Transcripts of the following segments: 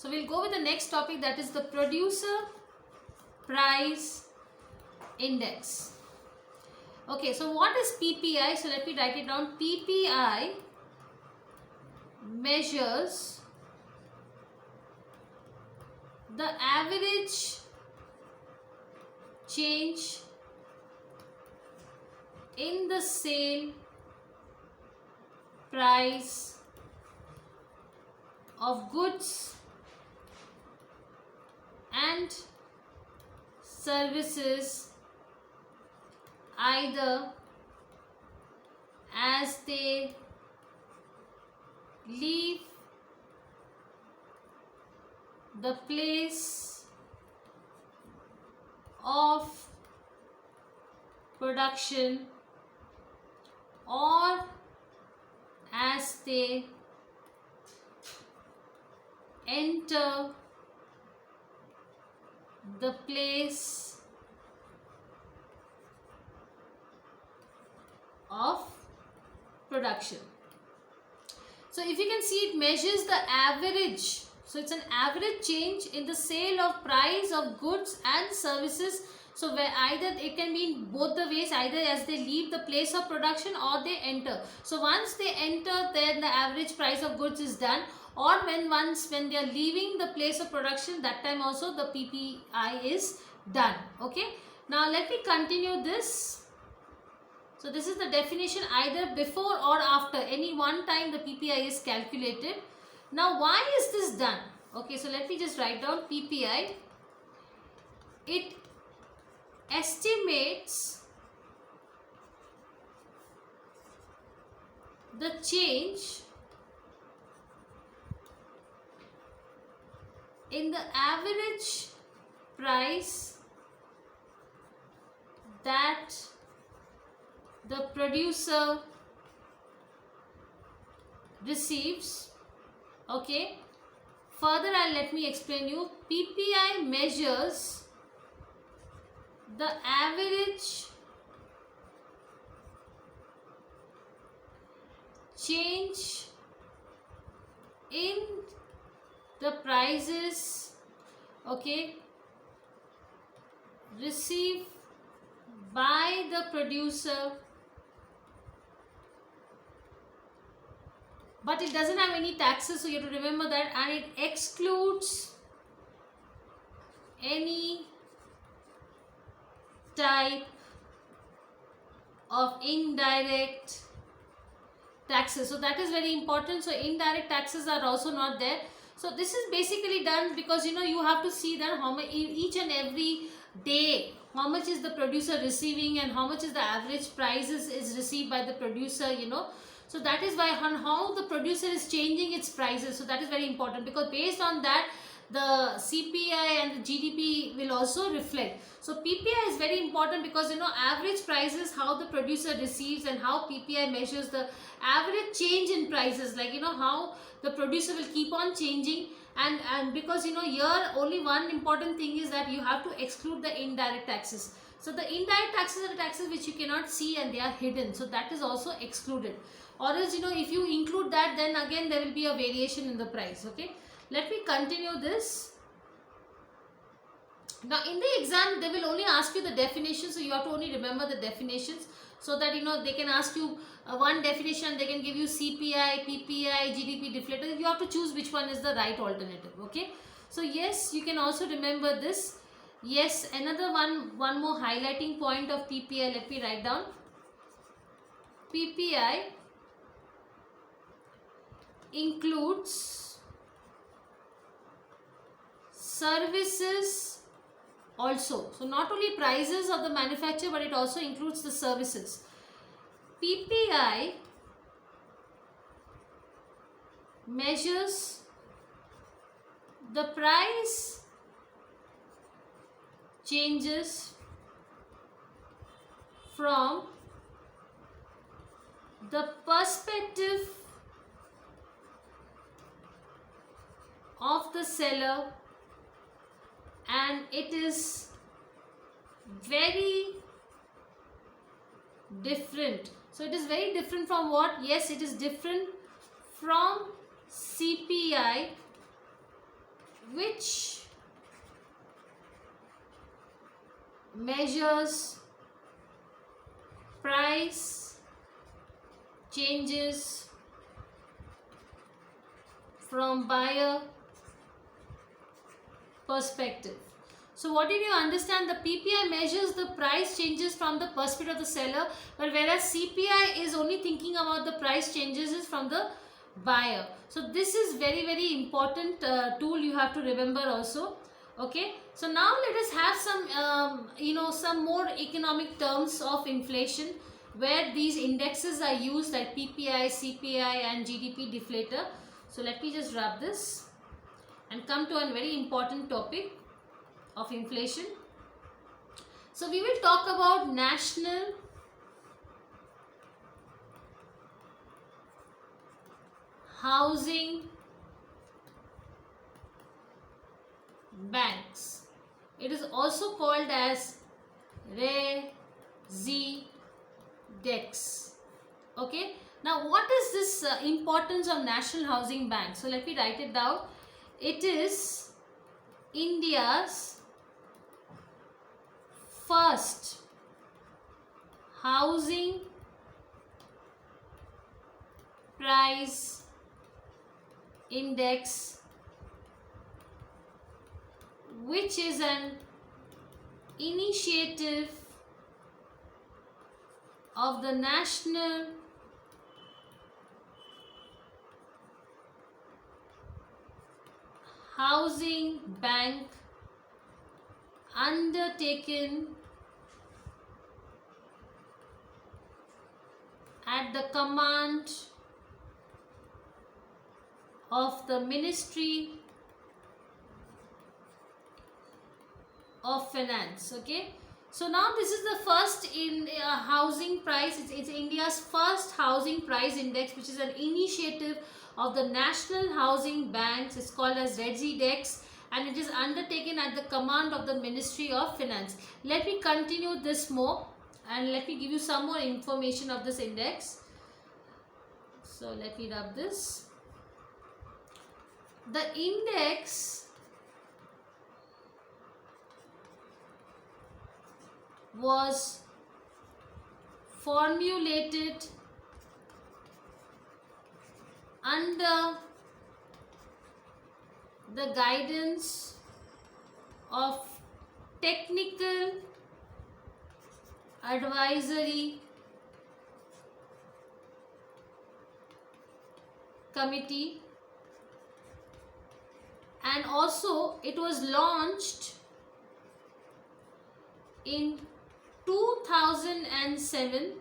So we'll go with the next topic, that is the producer price index. Okay, so what is PPI? So let me write it down. PPI measures the average change in the sale price of goods and services, either as they leave the place of production or as they enter the place of production. So if you can see, it measures the average. So it's an average change in the sale of price of goods and services. So where either it can be in both the ways, either as they leave the place of production or they enter. So once they enter, then the average price of goods is done, or when they are leaving the place of production, that time also the PPI is done. Okay, now let me continue this. So this is the definition, either before or after any one time the PPI is calculated. Now why is this done? Okay, so let me just write down PPI. It estimates the change in the average price that the producer receives. Okay, further let me explain you. PPI measures the average change in the prices, okay, received by the producer, but it doesn't have any taxes, so you have to remember that, and it excludes any type of indirect taxes. So that is very important. So indirect taxes are also not there. So this is basically done because you have to see that how much each and every day, how much is the producer receiving and how much is the average prices is received by the producer. So that is why on how the producer is changing its prices. So that is very important, because based on that the CPI and the GDP will also reflect. So PPI is very important because average prices, how the producer receives, and how PPI measures the average change in prices, like how the producer will keep on changing. And because here only one important thing is that you have to exclude the indirect taxes. So the indirect taxes are the taxes which you cannot see and they are hidden, so that is also excluded. Or else if you include that, then again there will be a variation in the price. Okay, let me continue this. Now in the exam they will only ask you the definition, so you have to only remember the definitions, so that they can ask you one definition, they can give you CPI, PPI, GDP deflator. You have to choose which one is the right alternative. Okay, so yes, you can also remember this. Yes, another one more highlighting point of PPI, let me write down. PPI includes services also. So not only prices of the manufacturer, but it also includes the services. PPI measures the price changes from the perspective of the seller, and it is very different. So it is very different from what? Yes, it is different from CPI, which measures price changes from buyer perspective. So what did you understand? The PPI measures the price changes from the perspective of the seller, but whereas CPI is only thinking about the price changes is from the buyer. So this is very important tool you have to remember also. Okay, so now let us have some some more economic terms of inflation where these indexes are used, like PPI, CPI and GDP deflator. So let me just wrap this and come to a very important topic of inflation. So we will talk about national housing banks. It is also called as RESIDEX. Okay. Now what is this importance of national housing bank? So let me write it down. It is India's first housing price index, which is an initiative of the National Housing Bank, undertaken at the command of the Ministry of Finance. Okay, so now this is the first in housing price. It's India's first housing price index, which is an initiative of the National Housing Banks. It's called as RESIDEX, and it is undertaken at the command of the Ministry of Finance. Let me continue this more and let me give you some more information of this index. So let me rub this. The index was formulated under the guidance of Technical Advisory Committee, and also it was launched in 2007,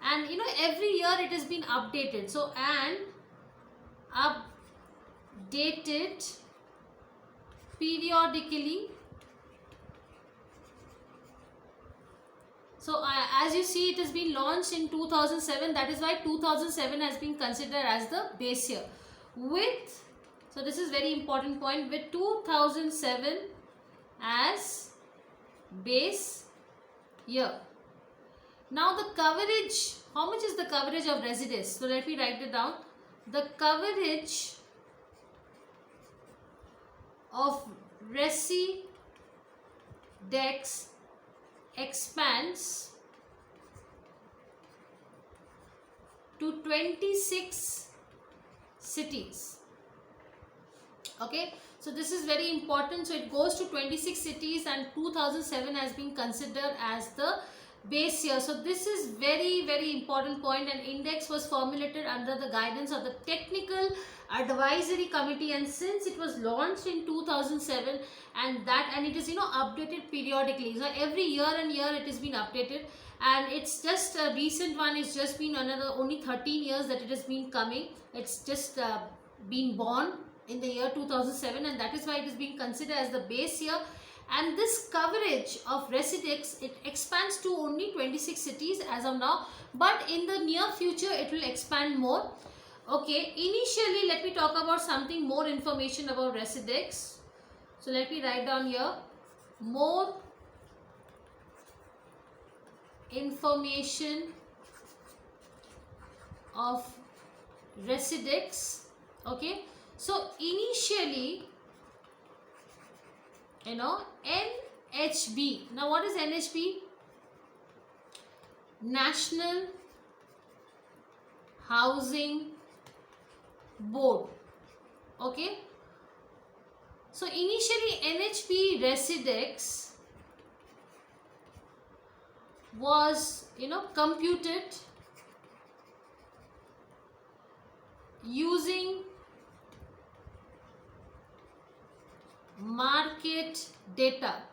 and every year it has been updated. So and updated periodically. So as you see, it has been launched in 2007. That is why 2007 has been considered as the base year. So this is very important point, with 2007 as base year. Now the coverage, how much is the coverage of residence? So let me write it down. The coverage of RESIDEX expands to 26 cities. Okay, so this is very important. So it goes to 26 cities, and 2007 has been considered as the base year. So this is very important point. An index was formulated under the guidance of the Technical Advisory Committee, and since it was launched in 2007, and it is updated periodically. So every year and year it has been updated, and it's just a recent one. It's just been only 13 years that it has been coming. It's just been born in the year 2007, and that is why it is being considered as the base year. And this coverage of RESIDEX, it expands to only 26 cities as of now, but in the near future it will expand more. Okay, initially let me talk about something more information about RESIDEX. So let me write down here more information of RESIDEX. Okay, so initially NHB. Now what is NHB? National Housing Board. Okay. So initially NHB Residex was computed using market data.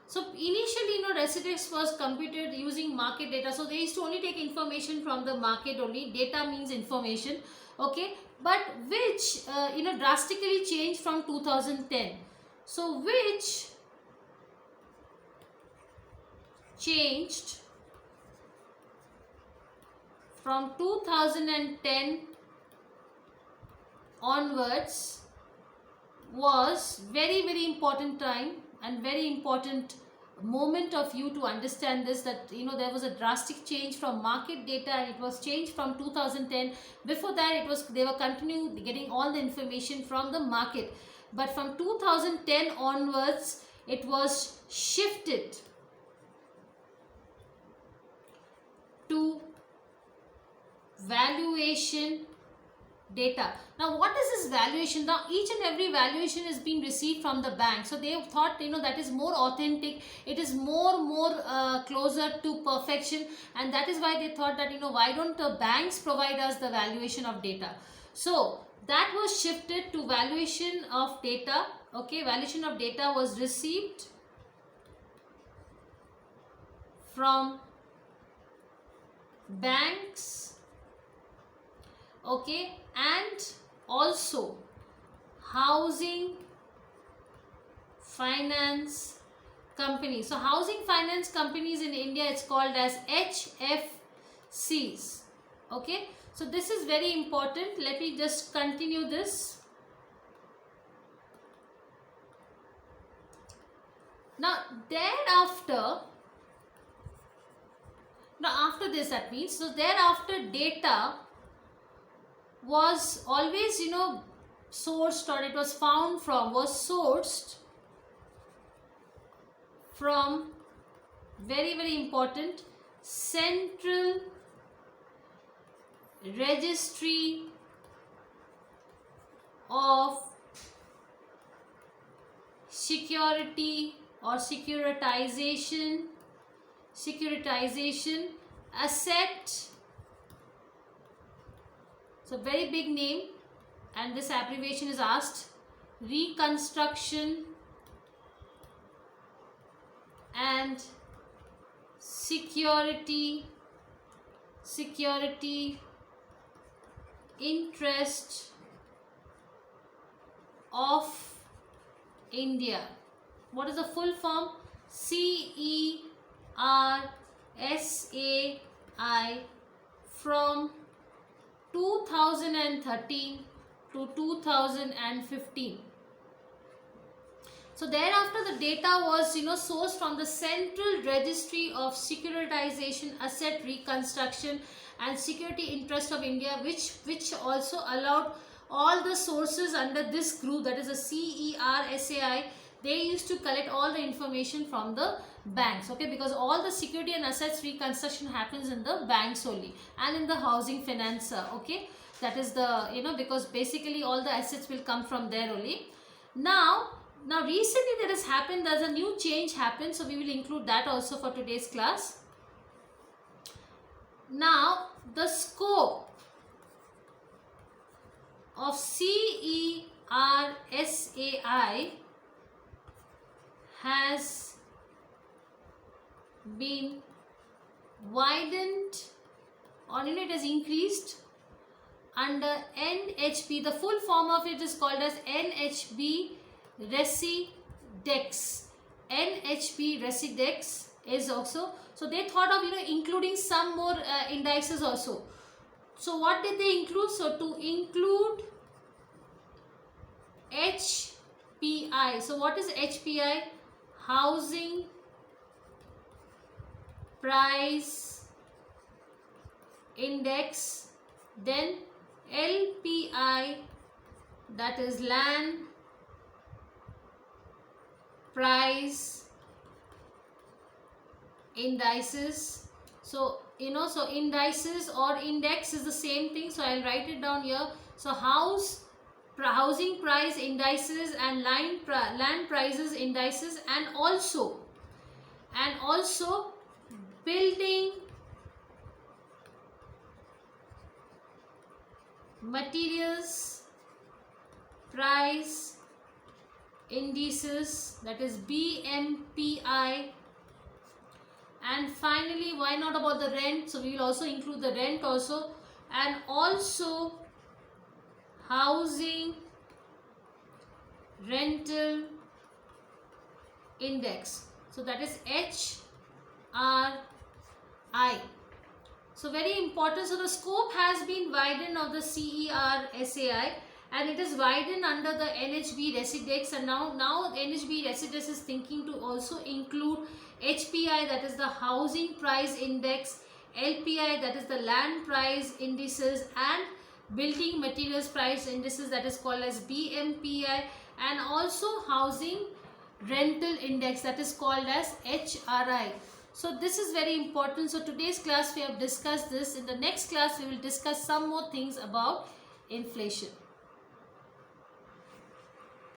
So initially Residex was computed using market data. So they used to only take information from the market only. Data means information. Okay, but which drastically changed from 2010. So which changed from 2010 onwards, was very important time and very important moment of you to understand this, that there was a drastic change from market data, and it was changed from 2010. Before that they were continuing getting all the information from the market, but from 2010 onwards it was shifted to valuation data. Now what is this valuation? Now each and every valuation is being received from the bank, so they thought that is more authentic, it is more closer to perfection, and that is why they thought that why don't the banks provide us the valuation of data. So that was shifted to valuation of data. Okay, valuation of data was received from banks. Okay, and also housing finance companies. So housing finance companies in India, it's called as HFCs. Okay, so this is very important. Let me just continue this. Now thereafter, after this, that means, so thereafter data was always sourced, or it was found from, was sourced from, very important, Central Registry of Security or Securitization Asset. So very big name, and this abbreviation is asked. Reconstruction and Security Interest of India. What is the full form? CERSAI, from 2013 to 2015. So thereafter the data was sourced from the Central Registry of Securitization, Asset Reconstruction and Security Interest of India, which also allowed all the sources under this group, that is a CERSAI. They used to collect all the information from the banks. Okay, because all the security and assets reconstruction happens in the banks only, and in the housing finance. Okay, that is the because basically all the assets will come from there only. Now recently there has happened, there's a new change happened, so we will include that also for today's class. Now the scope of CERSAI has been widened, or it has increased under NHB. The full form of it is called as NHB Residex. NHB Residex is also, so they thought of including some more indices also. So what did they include? So to include HPI. So what is HPI? Housing Price Index. Then LPI, that is Land price indices. So so indices or index is the same thing, so I'll write it down here. So housing price indices and land prices indices, and also building materials price indices, that is BMPI. And finally, why not about the rent? So we will also include the rent also, and also housing rental index. So that is HRI. So very important. So the scope has been widened of the CERSAI, and it is widened under the NHB Residex, and now NHB Residex is thinking to also include HPI, that is the housing price index, LPI, that is the land price indices, and building materials price indices, that is called as BMPI, and also housing rental index, that is called as HRI. So this is very important. So today's class we have discussed this. In the next class we will discuss some more things about inflation.